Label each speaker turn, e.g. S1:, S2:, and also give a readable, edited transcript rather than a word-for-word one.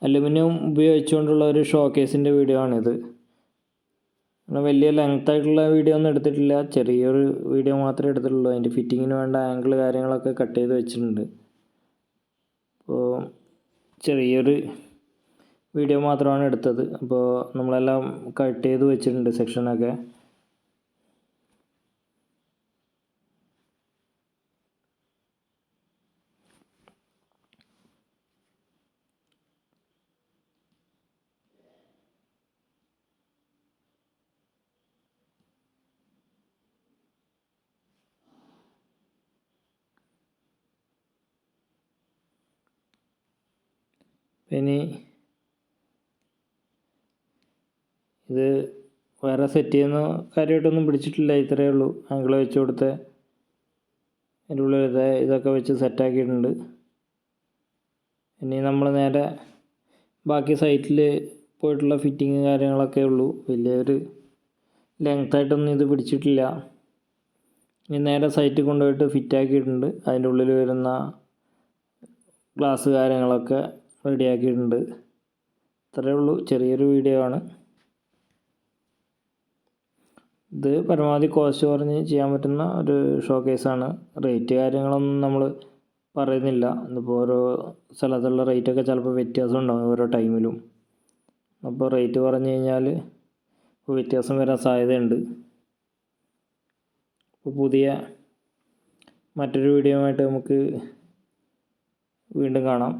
S1: Aluminium ഉപയോഗിച്ചുകൊണ്ടുള്ള ഒരു ഷോക്കേസിൻ്റെ video ആണിത്. വലിയ ലെങ്ത് ആയിട്ടുള്ള വീഡിയോ ഒന്നും എടുത്തിട്ടില്ല, ചെറിയൊരു വീഡിയോ മാത്രമേ എടുത്തിട്ടുള്ളൂ. അതിൻ്റെ ഫിറ്റിങ്ങിന് വേണ്ട ആംഗിൾ കാര്യങ്ങളൊക്കെ കട്ട് ചെയ്ത് വെച്ചിട്ടുണ്ട്. അപ്പോൾ ചെറിയൊരു വീഡിയോ മാത്രമാണ് എടുത്തത്. അപ്പോൾ നമ്മളെല്ലാം കട്ട് ചെയ്ത് വെച്ചിട്ടുണ്ട് സെക്ഷനൊക്കെ. ഇനി ഇത് വേറെ സെറ്റ് ചെയ്യുന്ന കാര്യമായിട്ടൊന്നും പിടിച്ചിട്ടില്ല, ഇത്രയേ ഉള്ളൂ. ആംഗിൾ വെച്ച് കൊടുത്ത് അതിൻ്റെ ഉള്ളിൽ ഇതൊക്കെ വെച്ച് സെറ്റാക്കിയിട്ടുണ്ട്. ഇനി നമ്മൾ നേരെ ബാക്കി സൈറ്റിൽ പോയിട്ടുള്ള ഫിറ്റിങ് കാര്യങ്ങളൊക്കെ ഉള്ളൂ. വലിയൊരു ലെങ്ത്തായിട്ടൊന്നും ഇത് പിടിച്ചിട്ടില്ല. ഇനി നേരെ സൈറ്റിൽ കൊണ്ടുപോയിട്ട് ഫിറ്റാക്കിയിട്ടുണ്ട്. അതിൻ്റെ ഉള്ളിൽ വരുന്ന ഗ്ലാസ് കാര്യങ്ങളൊക്കെ റെഡിയാക്കിയിട്ടുണ്ട്. ഇത്രയേ ഉള്ളൂ, ചെറിയൊരു വീഡിയോ ആണ് ഇത്. പരമാവധി കോസ്റ്റ് കുറഞ്ഞ് ചെയ്യാൻ പറ്റുന്ന ഒരു ഷോക്കേസാണ്. റേറ്റ് കാര്യങ്ങളൊന്നും നമ്മൾ പറയുന്നില്ല. ഇതിപ്പോൾ ഓരോ സ്ഥലത്തുള്ള റേറ്റൊക്കെ ചിലപ്പോൾ വ്യത്യാസം ഉണ്ടാകും ഓരോ ടൈമിലും. അപ്പോൾ റേറ്റ് പറഞ്ഞു കഴിഞ്ഞാൽ വ്യത്യാസം വരാൻ സാധ്യതയുണ്ട്. അപ്പോൾ പുതിയ മറ്റൊരു വീഡിയോ ആയിട്ട് നമുക്ക് വീണ്ടും കാണാം.